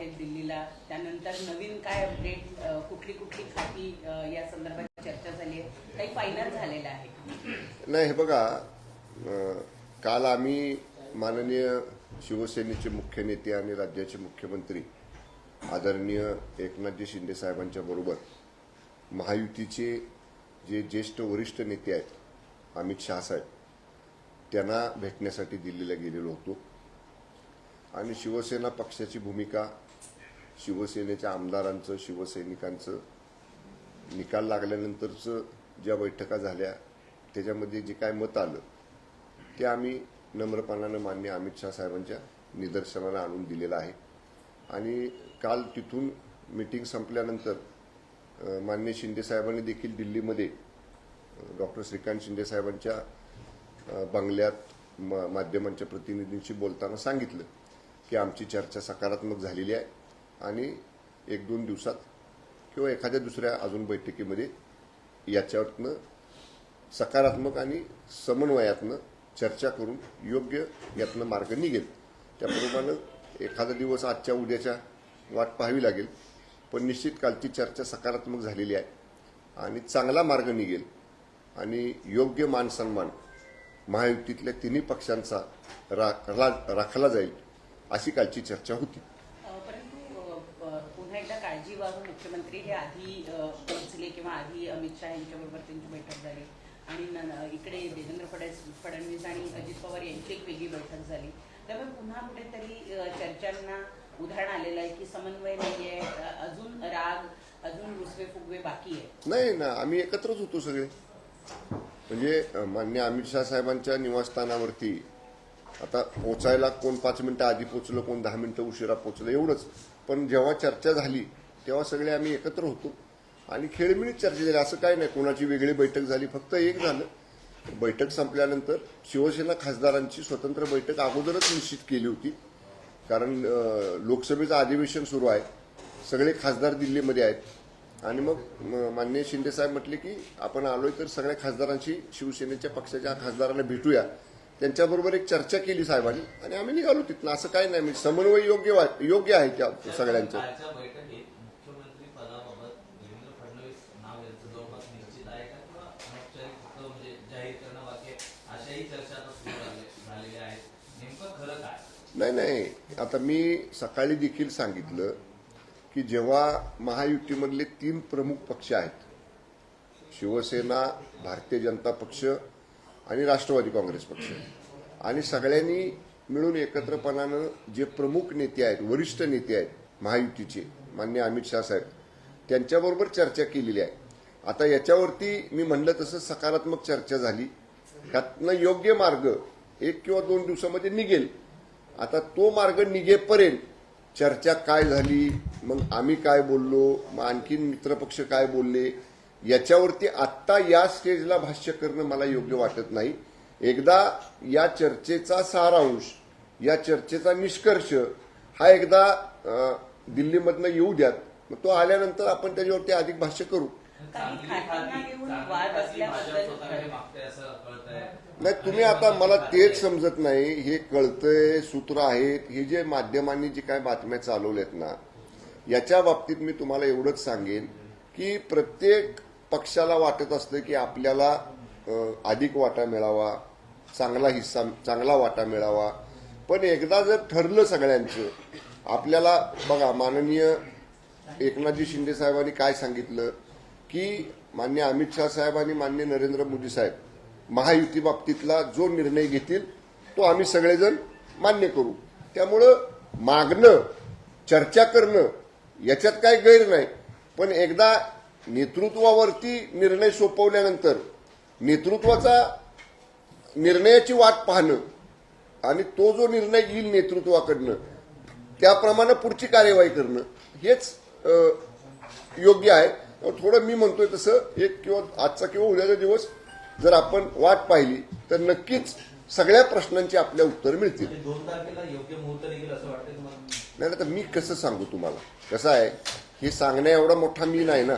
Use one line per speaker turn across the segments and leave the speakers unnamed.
आहेत दिल्लीला, त्यानंतर नवीन काय अपडेट, कुठली कुठली खाती या संदर्भात चर्चा झाली आहे, काही फायनल झालेलं आहे?
नाही, हे बघा, काल आम्ही माननीय शिवसेनेचे मुख्य नेते आणि राज्याचे मुख्यमंत्री आदरणीय एकनाथजी शिंदे साहेबांच्या बरोबर महायुतीचे जे ज्येष्ठ वरिष्ठ नेते आहेत अमित शहा साहेब त्यांना भेटण्यासाठी दिल्लीला गेलेलो होतो. आणि शिवसेना पक्षाची भूमिका, शिवसेनेच्या आमदारांचं, शिवसैनिकांचं निकाल लागल्यानंतरचं ज्या बैठका झाल्या त्याच्यामध्ये जे काय मत आलं ते आम्ही नम्रपणानं माननीय अमित शहा साहेबांच्या निदर्शनाला आणून दिलेलं आहे. आणि काल तिथून मीटिंग संपल्यानंतर माननीय शिंदे साहेबांनी देखील दिल्लीमध्ये डॉक्टर श्रीकांत शिंदे साहेबांच्या बंगल्यात माध्यमांच्या प्रतिनिधींशी बोलताना सांगितलं की आमची चर्चा सकारात्मक झालेली आहे आणि 1-2 दिवसात किंवा एखाद्या दुसऱ्या अजून बैठकीमध्ये याच्यावरनं सकारात्मक आणि समन्वयातनं चर्चा करून योग्य यातनं मार्ग निघेल. त्याप्रमाणे एखादा दिवस आजच्या उद्याच्या वाट पाहावी लागेल, पण निश्चित कालची चर्चा सकारात्मक झालेली आहे आणि चांगला मार्ग निघेल आणि योग्य मान सन्मान महायुतीतल्या तिन्ही पक्षांचा राखला जाईल अशी कालची चर्चा होती.
परंतु पुन्हा एकदा काळजी वाहून मुख्यमंत्री हे आधी पोहोचले किंवा आधी अमित शहा यांच्याबरोबर त्यांची बैठक झाली आणि इकडे देवेंद्र फडणवीस आणि अजित पवार यांची एक वेगळी बैठक झाली, त्यामुळे पुन्हा कुठेतरी चर्चांना उधाण आलेलं आहे की समन्वय नाही आहे, अजून राग, अजून रुसवे फुगवे बाकी आहे.
नाही ना, आम्ही एकत्रच होतो सगळे. म्हणजे माननीय अमित शहा साहेबांच्या निवासस्थानावरती आता पोचायला कोण 5 मिनिटं आधी पोचलं, कोण 10 मिनिटं उशिरा पोचलं, एवढंच. पण जेव्हा चर्चा झाली तेव्हा सगळे आम्ही एकत्र होतो आणि खेळमिळीत चर्चा झाली. असं काय नाही कोणाची वेगळी बैठक झाली, फक्त एक झालं, बैठक संपल्यानंतर शिवसेना खासदारांची स्वतंत्र बैठक अगोदरच निश्चित केली होती. कारण लोकसभेचं अधिवेशन सुरू आहे, सगळे खासदार दिल्लीमध्ये आहेत आणि मग माननीय शिंदे साहेब म्हटले की आपण आलोय तर सगळ्या खासदारांशी, शिवसेनेच्या पक्षाच्या खासदारांना भेटूया, त्यांच्याबरोबर एक चर्चा केली साहेबांनी आणि आम्ही निघालो तिथनं. असं काही नाही, म्हणजे समन्वय योग्य आहे त्या सगळ्यांचं. नाही, आता मी सकाळी देखील सांगितलं की जेव्हा महायुतीमधले 3 प्रमुख पक्ष आहेत, शिवसेना, भारतीय जनता पक्ष आणि राष्ट्रवादी काँग्रेस पक्ष, आणि सगळ्यांनी मिळून एकत्रपणानं जे प्रमुख नेते आहेत, वरिष्ठ नेते आहेत महायुतीचे, माननीय अमित शहा साहेब, त्यांच्याबरोबर चर्चा केलेली आहे. आता याच्यावरती मी म्हणलं तसं सकारात्मक चर्चा झाली, त्यातनं योग्य मार्ग 1 किंवा 2 दिवसामध्ये निघेल. आता तो मार्ग निघेपर्यंत चर्चा काय झाली, मग आम्ही काय बोललो, मग आणखीन मित्रपक्ष काय बोलले, याच्यावरती आत्ता या स्टेजला भाष्य करणं मला योग्य वाटत नाही. एकदा या चर्चेचा सारांश, या चर्चेचा निष्कर्ष हा एकदा दिल्लीमधनं येऊ द्यात, मग तो आल्यानंतर आपण त्याच्यावरती अधिक भाष्य करू. नाही, तुम्ही आता मला तेच समजत नाही, हे कळतंय, सूत्र आहेत, हे जे माध्यमांनी जे काय बातम्या चालवल्यात ना, याच्या बाबतीत मी तुम्हाला एवढंच सांगेन की प्रत्येक पक्षाला वाटत असतं की आपल्याला अधिक वाटा मिळावा, चांगला हिस्सा, चांगला वाटा मिळावा. पण एकदा जर ठरलं सगळ्यांचं, आपल्याला बघा, माननीय एकनाथजी शिंदे साहेबांनी काय सांगितलं की माननीय अमित शहा साहेब आणि माननीय नरेंद्र मोदी साहेब महायुती बाबतीतला जो निर्णय घेतील तो आम्ही सगळेजण मान्य करू. त्यामुळं मागणं, चर्चा करणं याच्यात काय गैर नाही, पण एकदा नेतृत्वावरती निर्णय सोपवल्यानंतर नेतृत्वाचा निर्णयाची वाट पाहणं आणि तो जो निर्णय येईल नेतृत्वाकडनं त्याप्रमाणे पुढची कार्यवाही करणं हेच योग्य आहे. थोडं मी म्हणतोय तसं एक किंवा आजचा किंवा उद्याचा दिवस जर आपण वाट पाहिली तर नक्कीच सगळ्या प्रश्नांची आपल्या उत्तर मिळतील.
2 तारखेला योग्य मुहूर्त निघेल असं वाटतं तुम्हाला?
नाही, तर मी कसं सांगू तुम्हाला, कसं आहे, हे सांगण्या एवढा मोठा मी नाही ना,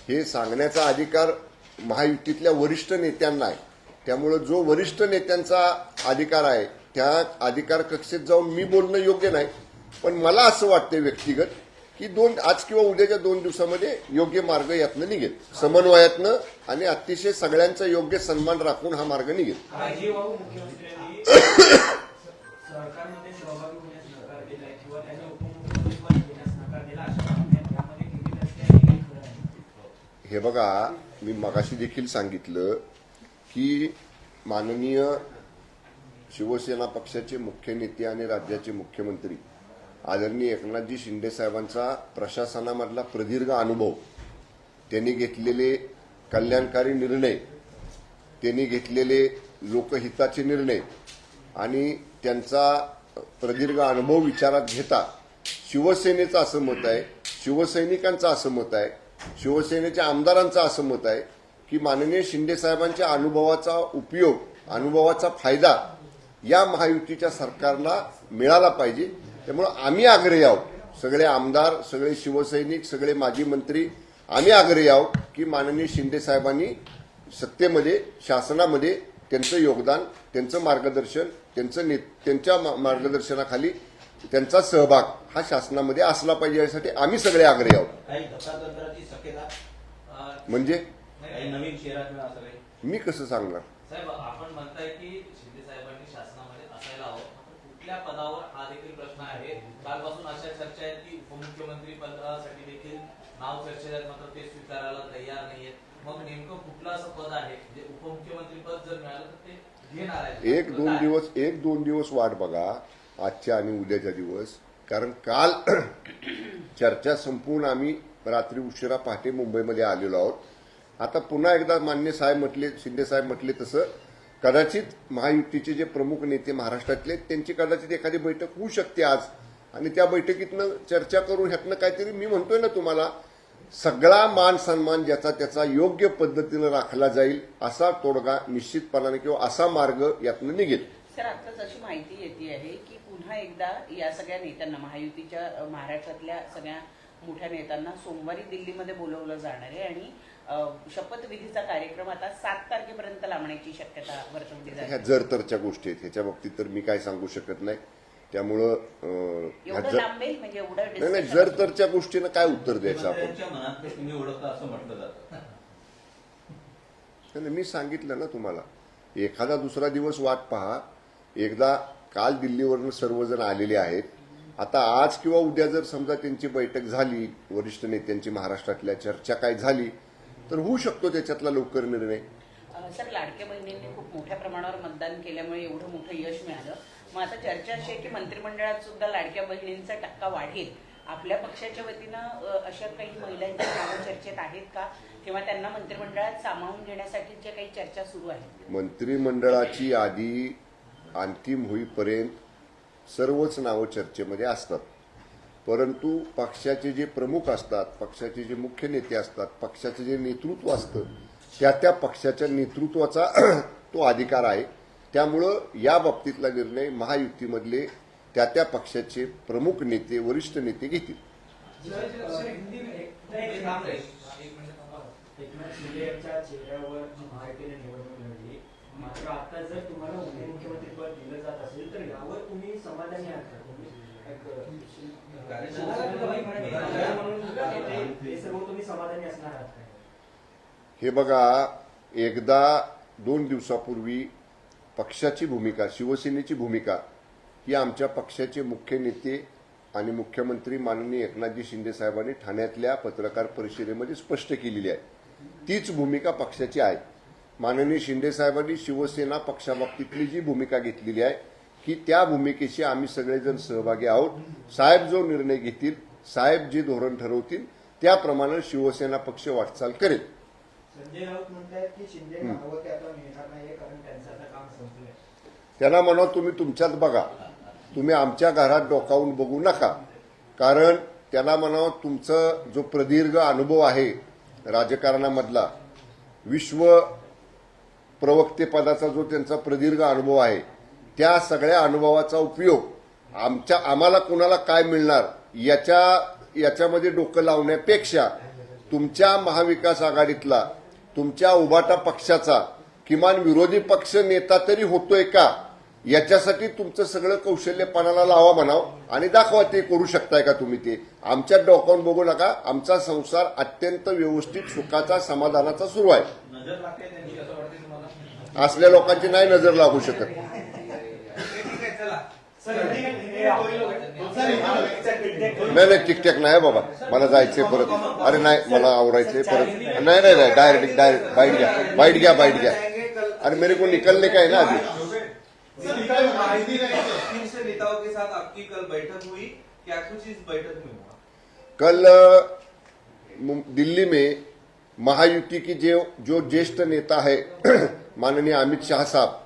हे सांगण्याचा अधिकार महायुतीतल्या वरिष्ठ नेत्यांना आहे. त्यामुळे जो वरिष्ठ नेत्यांचा अधिकार आहे त्या अधिकार कक्षेत जाऊन मी बोलणं योग्य नाही. पण मला असं वाटतं व्यक्तिगत की आज किंवा उद्याच्या 2 दिवसामध्ये योग्य मार्ग यातनं निघेल, समन्वयातनं आणि अतिशय सगळ्यांचा योग्य सन्मान राखून हा मार्ग निघेल.
राजीवबाबू मुख्यमंत्र्यांनी सरकारमध्ये सहभागी होण्यास नकार दिलाय किंवा त्यांनी उपमुख्यमंत्रीपद घेण्यास नकार दिला अशा बातम्या त्यामध्ये केली असते आणि हे खरं आहे.
हे बघा, मी मगाशी देखील सांगितलं की माननीय शिवसेना पक्षाचे मुख्य नेते आणि राज्याचे मुख्यमंत्री आदरणीय एकनाथजी शिंदे साहेबांचा प्रशासनामधला प्रदीर्घ अनुभव, त्यांनी घेतलेले कल्याणकारी निर्णय, त्यांनी घेतलेले लोकहिताचे निर्णय आणि त्यांचा प्रदीर्घ अनुभव विचारात घेता शिवसेनेचं असं मत आहे, शिवसैनिकांचं असं मत आहे, शिवसेनेच्या आमदारांचं असं मत आहे की माननीय शिंदे साहेबांच्या अनुभवाचा उपयोग, अनुभवाचा फायदा या महायुतीच्या सरकारला मिळाला पाहिजे. त्यामुळे आम्ही आग्रही आहोत, सगळे आमदार, सगळे शिवसैनिक, सगळे माजी मंत्री, आम्ही आग्रही आहोत की माननीय शिंदे साहेबांनी सत्तेमध्ये, शासनामध्ये त्यांचं योगदान, त्यांचं मार्गदर्शन, त्यांच्या मार्गदर्शनाखाली त्यांचा सहभाग हा शासनामध्ये असला पाहिजे, यासाठी आम्ही सगळे आग्रही आहोत.
काही धक्कातंत्राची शक्यता
म्हणजे
काही नवीन चेहरा किंवा असं काही?
मी कसं सांगणार?
साहेब, आपण म्हणताय की शिंदे साहेबांनी शासनामध्ये असायला हवं, कुठल्या पदावर हा देखील प्रश्न आहे. कालपासून अशा चर्चा आहेत की उपमुख्यमंत्री पदासाठी देखील नाव चर्चेत आहेत, मात्र ते स्वीकारायला तयार नाहीयेत. मग नेमकं कुठलं असं पद आहे जे उपमुख्यमंत्री पद जर मिळालं तर ते घेणार आहे?
एक दोन दिवस वाट बघा, आजच्या आणि उद्याच्या दिवस. कारण काल चर्चा संपून आम्ही रात्री उशिरा पहाटे मुंबईमध्ये आलेलो आहोत. आता पुन्हा एकदा मान्य साहेब म्हटले, शिंदे साहेब म्हटले तसं कदाचित महायुतीचे जे प्रमुख नेते महाराष्ट्रातले, त्यांची कदाचित एखादी बैठक होऊ शकते आज, आणि त्या बैठकीतनं चर्चा करून ह्यातनं काहीतरी, मी म्हणतोय ना तुम्हाला, सगळा मान सन्मान ज्याचा त्याचा योग्य पद्धतीनं राखला जाईल असा तोडगा निश्चितपणाने किंवा असा मार्ग यातनं निघेल.
सर, आत्ताच अशी माहिती येते आहे की पुन्हा एकदा या सगळ्या नेत्यांना, महायुतीच्या महाराष्ट्रातल्या सगळ्या मोठ्या नेत्यांना सोमवारी दिल्लीमध्ये बोलवलं जाणार आहे आणि शपथविधीचा कार्यक्रम आता 7 तारखेपर्यंत लांबण्याची शक्यता वर्तवली
ह्या
जाते.
जर तरच्या गोष्टी आहेत, ह्याच्या बाबतीत तर मी काय सांगू शकत नाही. त्यामुळं
एवढं लांबेल म्हणजे एवढं
नाही,
discussion
जर तरच्या गोष्टीनं काय उत्तर द्यायचं आपण?
त्यांच्या मनात ते तुम्ही ओळखता असं म्हटलं जातं.
मी सांगितलं ना तुम्हाला, एखादा दुसरा दिवस वाट पहा. एकदा काल दिल्लीवरून सर्वजण आलेले आहेत. आता आज किंवा उद्या जर समजा त्यांची बैठक झाली, वरिष्ठ नेत्यांची महाराष्ट्रातल्या चर्चा काय झाली, तर होऊ शकतो त्याच्यातला लवकर निर्णय.
सर, लाडक्या बहिणींनी खूप मोठ्या प्रमाणावर मतदान केल्यामुळे एवढं मोठं यश मिळालं. मग आता चर्चा अशी आहे की मंत्रिमंडळात सुद्धा लाडक्या बहिणींचा टक्का वाढेल. आपल्या पक्षाच्या वतीनं अशा काही महिलांच्या नावं चर्चेत आहेत का, किंवा त्यांना मंत्रिमंडळात सामावून घेण्यासाठीच्या काही चर्चा सुरू आहेत?
मंत्रिमंडळाची यादी अंतिम होईपर्यंत सर्वच नावं चर्चेमध्ये असतात, परंतु पक्षाचे जे प्रमुख असतात, पक्षाचे जे मुख्य नेते असतात, पक्षाचं जे नेतृत्व असतं, त्या पक्षाच्या नेतृत्वाचा तो अधिकार आहे. त्यामुळं या बाबतीतला निर्णय महायुतीमधले त्या पक्षाचे प्रमुख नेते, वरिष्ठ नेते घेतील.
एकनाथ शिंदे यांच्या चेहऱ्यावर महायुतीने निवडणूक लढली, मात्र आता जर तुम्हाला उपमुख्यमंत्री पद दिलं जात असेल तर यावर तुम्ही समाधानी आहात का? हे सर्व तुम्ही समाधानी असणार आहात का?
हे बघा, एकदा 2 दिवसापूर्वी पक्षाची भूमिका, शिवसेनेची भूमिका ही आमच्या पक्षाचे मुख्य नेते आणि मुख्यमंत्री माननीय एकनाथजी शिंदे साहेबांनी ठाण्यातल्या पत्रकार परिषदेमध्ये स्पष्ट केलेली आहे. तीच भूमिका पक्षाची आहे. माननीय शिंदे साहेबांनी शिवसेना पक्षाबाबतीतली जी भूमिका घेतलेली आहे की त्या भूमिकेशी आम्ही सगळेजण सहभागी आहोत. साहेब जो निर्णय घेतील, साहेब जे धोरण ठरवतील त्याप्रमाणे शिवसेना पक्ष वाटचाल करेल.
संजय राऊत म्हणतात की शिंदे नावं ते आता मिळणार नाहीये कारण त्यांचं आता काम संपलंय.
त्यांना म्हणा, तुम्ही तुमच्यात बघा, तुम्ही आमच्या घरात डोकावून बघू नका. कारण त्यांना म्हणावं, तुमचं जो प्रदीर्घ अनुभव आहे राजकारणामधला, विश्व प्रवक्तेपदाचा जो त्यांचा प्रदीर्घ अनुभव आहे, त्या सगळ्या अनुभवाचा उपयोग आम्हाला कुणाला काय मिळणार याच्यामध्ये डोकं लावण्यापेक्षा तुमच्या महाविकास आघाडीतला, तुमच्या उभाटा पक्षाचा किमान विरोधी पक्ष नेता तरी होतोय का याच्यासाठी तुमचं सगळं कौशल्यपणाला लावा म्हणाव आणि दाखवा ते करू शकताय का तुम्ही ते. आमच्या डोकावून बघू नका. आमचा संसार अत्यंत व्यवस्थित सुखाचा समाधानाचा सुरू आहे.
नजर लागते त्यांची असं वाटते तुम्हाला?
असल्या लोकांची नाही नजर लागू शकत.
ठीक आहे, चला.
नाही टिकटॅक नाही बाबा, मला जायचंय परत. अरे नाही, मला आवरायचंय परत. नाही नाही नाही, डायरेक्ट बाईट घ्या. अरे मेरे को निकलने का है ना अभी.
शीर्ष नेताओं के साथ आपकी कल बैठक हुई, क्या कुछ इस बैठक में हुआ?
कल दिल्ली में महायुति की जो ज्येष्ठ नेता है माननीय अमित शाह साहब,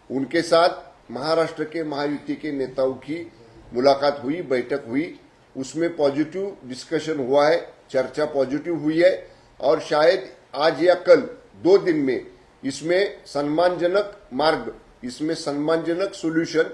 उनके साथ महाराष्ट्र के महायुति के नेताओं की मुलाकात हुई, बैठक हुई. उसमें पॉजिटिव डिस्कशन हुआ है, चर्चा पॉजिटिव हुई है और शायद आज या कल 2 दिन में इसमें सम्मानजनक मार्ग, इसमें सम्मानजनक सोल्यूशन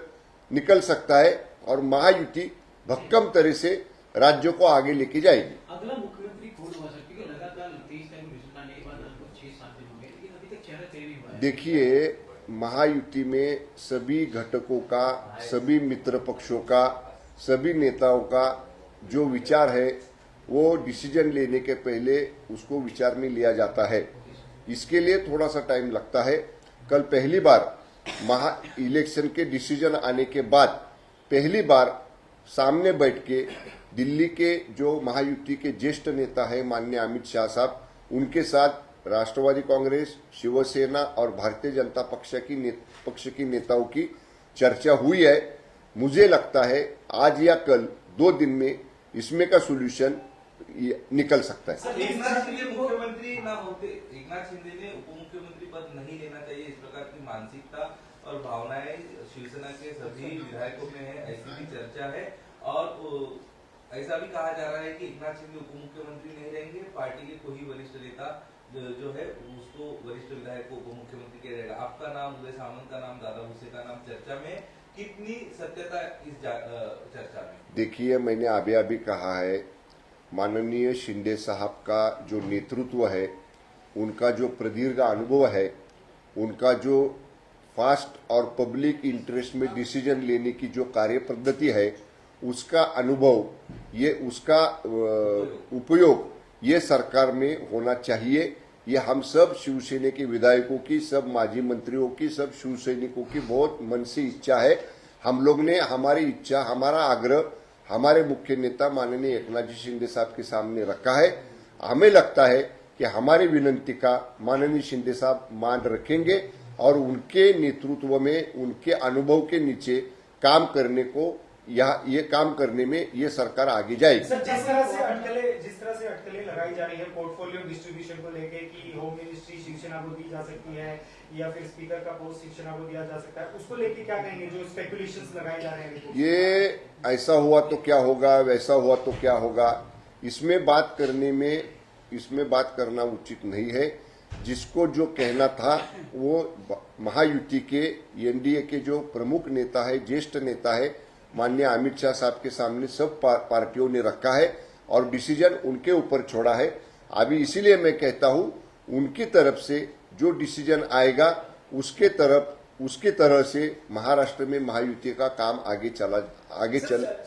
निकल सकता है और महायुति भक्कम तरह से राज्यों को आगे लेके जाएगी.
अगला मुख्यमंत्री कौन हो सकती है? लगातार 23 तारीख को रिजल्ट आने के बाद लगभग 6-7 दिन हो गए, लेकिन अभी तक चेहरा तय नहीं हुआ है.
देखिए, महायुति में सभी घटकों का, सभी मित्र पक्षों का, सभी नेताओं का जो विचार है वो डिसीजन लेने के पहले उसको विचार में लिया जाता है. इसके लिए थोड़ा सा टाइम लगता है. कल पहली बार इलेक्शन के डिसीजन आने के बाद पहली बार सामने बैठ के दिल्ली के जो महायुति के ज्येष्ठ नेता है माननीय अमित शाह साहब, उनके साथ राष्ट्रवादी कांग्रेस, शिवसेना और भारतीय जनता पक्ष की नेताओं की चर्चा हुई है. मुझे लगता है आज या कल 2 दिन में इसमें का सोल्यूशन निकल सकता है.
एकनाथ शिंदे मुख्यमंत्री ना होते, एकनाथ शिंदे ने उपमुख्यमंत्री पद नहीं लेना चाहिए, इस प्रकार की मानसिकता और भावनाएं शिवसेना के सभी विधायकों में है, ऐसी भी चर्चा है. और ऐसा भी कहा जा रहा है कि एकनाथ शिंदे उपमुख्यमंत्री नहीं रहेंगे, पार्टी के कोई वरिष्ठ नेता जो है उसको वरिष्ठ विधायक को उपमुख्यमंत्री किया जाएगा. आपका नाम, उदय सामंत का नाम, दादा भुसे का नाम चर्चा में, कितनी सत्यता इस चर्चा में?
देखिए, मैंने अभी कहा है, माननीय शिंदे साहब का जो नेतृत्व है, उनका जो प्रदीर्घ अनुभव है, उनका जो फास्ट और पब्लिक इंटरेस्ट में डिसीजन लेने की जो कार्य पद्धति है, उसका अनुभव, ये उसका उपयोग ये सरकार में होना चाहिए. ये हम सब शिवसेना के विधायकों की, सब माजी मंत्रियों की, सब शिवसैनिकों की बहुत मन से इच्छा है. हम लोग ने हमारी इच्छा, हमारा आग्रह हमारे मुख्य नेता माननीय एकनाथ जी शिंदे साहब के सामने रखा है. हमें लगता है कि हमारी विनंती का माननीय शिंदे साहब मान रखेंगे और उनके नेतृत्व में, उनके अनुभव के नीचे काम करने को, ये काम करने में ये सरकार आगे जाएगी.
सर, जिस तरह से अटकलें लगाई जा रही है पोर्टफोलियो डिस्ट्रीब्यूशन को लेके कि होम मिनिस्ट्री शिवसेना को दी जा सकती है या फिर स्पीकर का पोस्ट शिवसेना को दिया जा सकता है, उसको लेके क्या कहेंगे जो स्पेकुलेशंस लगाए जा रहे हैं?
ये ऐसा हुआ तो क्या होगा, वैसा हुआ तो क्या होगा, इसमें बात करना उचित नहीं है. जिसको जो कहना था वो महायुति के, एनडीए के जो प्रमुख नेता है, ज्येष्ठ नेता है माननीय अमित शाह साहब के सामने सब पार्टियों ने रखा है और डिसीजन उनके ऊपर छोड़ा है. अभी इसीलिए मैं कहता हूं, उनकी तरफ से जो डिसीजन आएगा उसके तरह से महाराष्ट्र में महायुति का काम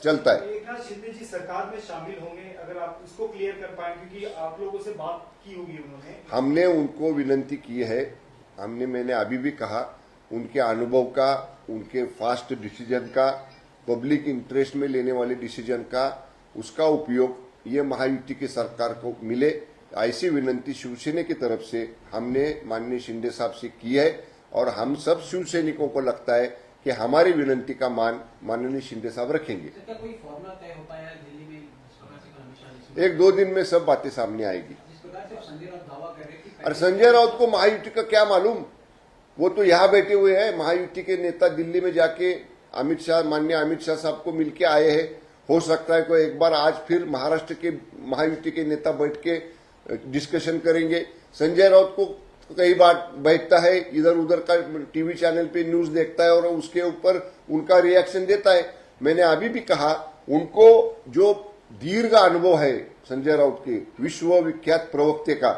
चलता है.
एकनाथ शिंदे जी सरकार में शामिल होंगे, अगर आप इसको क्लियर कर पाए, क्योंकि आप लोगों से बात की होगी उन्होंने.
हमने उनको विनंती की है. मैंने अभी भी कहा, उनके अनुभव का, उनके फास्ट डिसीजन का, पब्लिक इंटरेस्ट में लेने वाले डिसीजन का, उसका उपयोग ये महायुति की सरकार को मिले, ऐसी विनंती शिवसेना की तरफ से हमने माननीय शिंदे साहब से की है. और हम सब शिवसैनिकों को लगता है कि हमारी विनंती का मान माननीय शिंदे साहब रखेंगे.
क्या कोई फॉर्मूला तय हो पाया है दिल्ली में जिस प्रकार से अमित शाह
1-2 दिन में सब बातें सामने आएगी.
जिस प्रकार से संजय राउत दावा कर रहे हैं कि
और संजय राउत को महायुति का क्या मालूम, वो तो यहाँ बैठे हुए हैं. महायुति के नेता दिल्ली में जाके माननीय अमित शाह साहब को मिलके आए हैं. हो सकता है कोई एक बार आज फिर महाराष्ट्र के महायुति के नेता बैठ के डिस्कशन करेंगे. संजय राउत को कई बार बैठता है, इधर उधर का टीवी चैनल पे न्यूज देखता है और उसके ऊपर उनका रिएक्शन देता है. मैंने अभी भी कहा, उनको जो दीर्घ अनुभव है संजय राउत के, विश्व विख्यात प्रवक्ते का,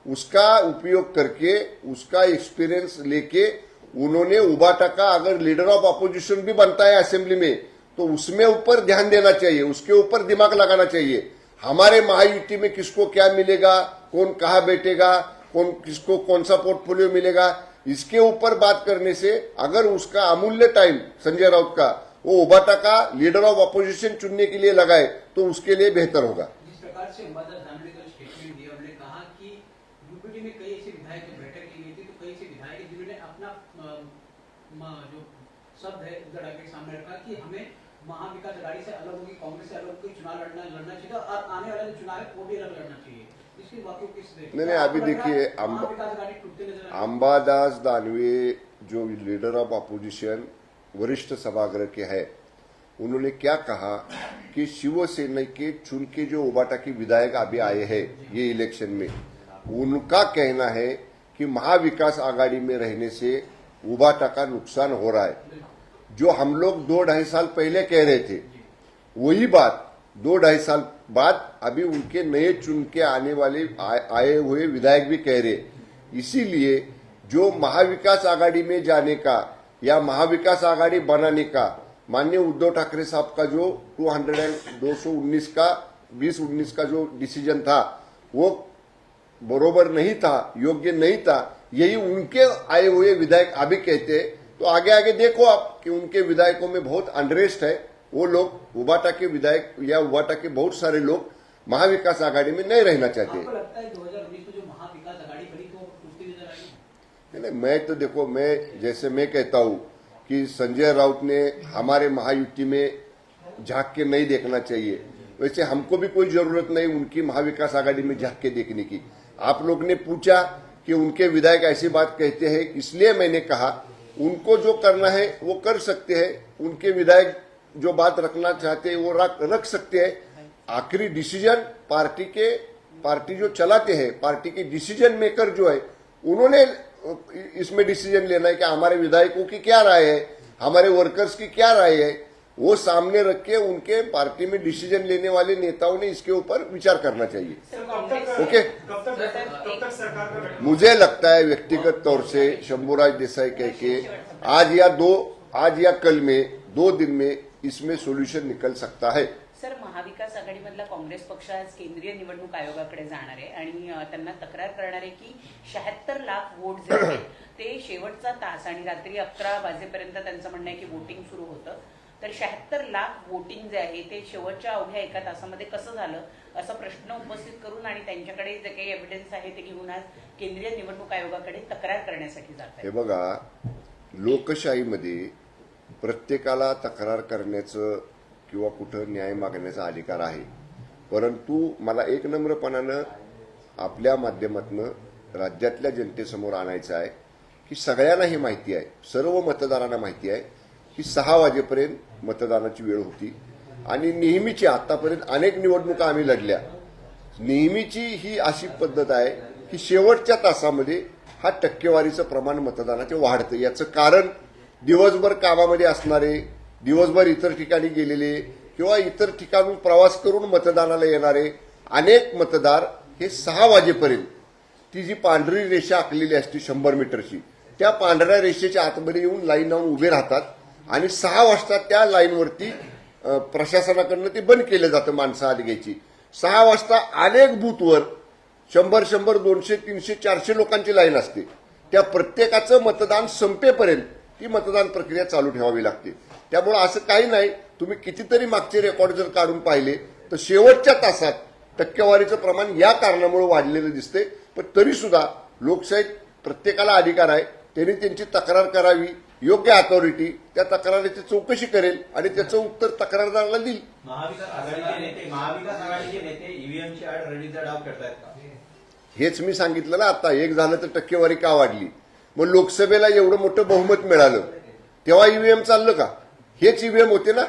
उसका उपयोग करके, उसका एक्सपीरियंस लेके उन्होंने उबाटा का अगर लीडर ऑफ अपोजिशन भी बनता है असेंबली में तो उसमें ऊपर ध्यान देना चाहिए, उसके ऊपर दिमाग लगाना चाहिए। हमारे महायुति में किसको क्या मिलेगा, कौन कहाँ बैठेगा, कौन किसको कौन सा पोर्टफोलियो मिलेगा, इसके ऊपर बात करने से अगर उसका अमूल्य टाइम संजय राउत का वो उबाटा का लीडर ऑफ अपोजिशन चुनने के लिए लगाए तो उसके लिए बेहतर होगा।
जिस प्रकार से अंबादास दानवे का स्टेटमेंट दिया, उन्होंने कहा कि यूपीटी में कई ऐसे विधायक की बैठक की गई थी, तो कई ऐसे विधायक जिन्होंने अपना जो शब्द है उद्धव ठाकरे के सामने रखा कि हमें महाविकास अघाड़ी से अलग होगी, कांग्रेस से अलग होगी, चुनाव लड़ना चाहिए और आने वाले जो चुनाव है वो भी अलग लड़ना चाहिए। इसकी वाकई किस
नहीं, अभी देखिए अंबादास दानवे जो लीडर ऑफ अपोजिशन वरिष्ठ सभागृह के हैं, उन्होंने क्या कहा कि शिवसेना के चुन के जो उबाटा के विधायक अभी आए हैं ये इलेक्शन में, उनका कहना है कि महाविकास आघाड़ी में रहने से उबाटा का नुकसान हो रहा है। जो हम लोग 2-2.5 साल पहले कह रहे थे वही बात 2-2.5 साल बाद अभी उनके नए चुन के आने वाले आए हुए विधायक भी कह रहे। इसीलिए जो महाविकास आघाड़ी में जाने का या महाविकास आघाड़ी बनाने का माननीय उद्धव ठाकरे साहब का जो 219 का 2019 का जो डिसीजन था वो बरोबर नहीं था, योग्य नहीं था, यही उनके आए हुए विधायक अभी कहते हैं। तो आगे आगे देखो आप कि उनके विधायकों में बहुत अनरेस्ट है। वो लोग उबाटा के विधायक या उबाटा के बहुत सारे लोग महाविकास आघाड़ी में नहीं रहना चाहते।
आपको लगता है 2019 में जो महाविकास आघाड़ी बनी तो उसकी नजर आई?
नहीं, मैं तो देखो, मैं कहता हूं कि संजय राउत ने हमारे महायुति में झांक के नहीं देखना चाहिए, वैसे हमको भी कोई जरूरत नहीं उनकी महाविकास आघाड़ी में झांक के देखने की। आप लोग ने पूछा कि उनके विधायक ऐसी बात कहते हैं, इसलिए मैंने कहा उनको जो करना है वो कर सकते हैं। उनके विधायक जो बात रखना चाहते हैं वो रख सकते हैं। आखिरी डिसीजन पार्टी जो चलाते हैं, पार्टी के डिसीजन मेकर जो है उन्होंने इसमें डिसीजन लेना है कि हमारे विधायकों की क्या राय है, हमारे वर्कर्स की क्या राय है, वो सामने रख के उनके पार्टी में डिसीजन लेने वाले नेताओं ने इसके ऊपर विचार करना चाहिए। ओके,
कब तक सरकार का गठन?
मुझे लगता है व्यक्तिगत तौर से शंभूराज देसाई कह के आज या कल में 2 दिन में इसमें सोल्यूशन निकल सकता है।
सर, महाविकास आघाडीमधला काँग्रेस पक्ष आज केंद्रीय निवडणूक आयोगाकडे जाणार आहे आणि त्यांना तक्रार करणार आहे की 76 लाख वोट जे आहेत ते शेवटचा तास आणि रात्री 11 वाजेपर्यंत त्यांचं म्हणणं आहे की वोटिंग सुरू होतं, तर 76 लाख वोटिंग जे आहे ते शेवटच्या अवघ्या 1 तासामध्ये कसं झालं असा प्रश्न उपस्थित करून आणि त्यांच्याकडे जे काही एव्हिडन्स आहे ते घेऊन आज केंद्रीय निवडणूक आयोगाकडे तक्रार करण्यासाठी जात आहे।
हे बघा, लोकशाहीमध्ये प्रत्येकाला तक्रार करण्याचं किंवा कुठं न्याय मागण्याचा अधिकार आहे, परंतु मला एक नम्रपणानं आपल्या माध्यमातून राज्यातल्या जनतेसमोर आणायचं आहे की सगळ्यांना ही माहिती आहे, सर्व मतदारांना माहिती आहे की 6 वाजेपर्यंत मतदानाची वेळ होती आणि नेहमीची आतापर्यंत अनेक निवडणुका आम्ही लढल्या, नेहमीची ही अशी पद्धत आहे की शेवटच्या तासामध्ये हा टक्केवारीचं प्रमाण मतदानाचे वाढतं। याचं कारण दिवसभर कामामध्ये असणारे, दिवसभर इतर ठिकाणी गेलेले किंवा इतर ठिकाणून प्रवास करून मतदानाला येणारे अनेक मतदार हे 6 वाजेपर्यंत ती जी पांढरी रेषा आखलेली असते 100 मीटरची, त्या पांढऱ्या रेषेच्या आतमध्ये येऊन लाईन लावून उभे राहतात आणि 6 वाजता त्या लाईनवरती प्रशासनाकडनं ते बंद केलं जातं माणसं आत घ्यायची। 6 वाजता अनेक बूथवर 100, 200, 300, 400 लोकांची लाईन असते। त्या प्रत्येकाचं मतदान संपेपर्यंत ती मतदान प्रक्रिया चालू ठेवावी लागते। त्यामुळे असं काही नाही, तुम्ही कितीतरी मागचे रेकॉर्ड जर काढून पाहिले तर शेवटच्या तासात टक्केवारीचं प्रमाण या कारणामुळे वाढलेलं दिसते। पण तरी सुद्धा लोकशाहीत प्रत्येकाला अधिकार आहे, त्यांनी त्यांची तक्रार करावी, योग्य अथॉरिटी त्या तक्रारीची चौकशी करेल आणि त्याचं उत्तर तक्रारदाराला देईल।
महाविकास आघाडीचे नेते ईव्हीएमची आड रडीचा डाव खेळतायत का?
हेच मी सांगितलं ना आता, एक झालं तर टक्केवारी का वाढली, मग लोकसभेला एवढं मोठं बहुमत मिळालं तेव्हा ईव्हीएम चाललं का? हेच ईव्हीएम होते ना,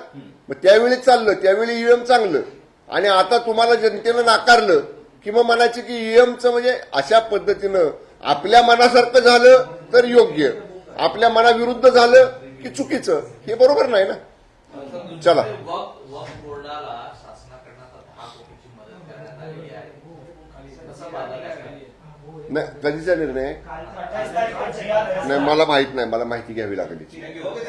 मग त्यावेळी चाललं, त्यावेळी ईव्हीएम चांगलं, आणि आता तुम्हाला जनतेनं नाकारलं की मग म्हणायचं की ईव्हीएमचं म्हणजे अशा पद्धतीनं आपल्या मनासारखं झालं तर योग्य, आपल्या मनाविरुद्ध झालं की चुकीचं, हे बरोबर नाही ना। चला,
वक्फ बोर्डाला शासनाकडनं 10 कोटीची मदत करण्यात आलेली आहे, कसं पाहता?
नाही कधीचा निर्णय आहे?
काल 28 तारीख को GR है।
नाही मला माहित नाही, मला माहिती घ्यावी लागेल याची.
Thank you.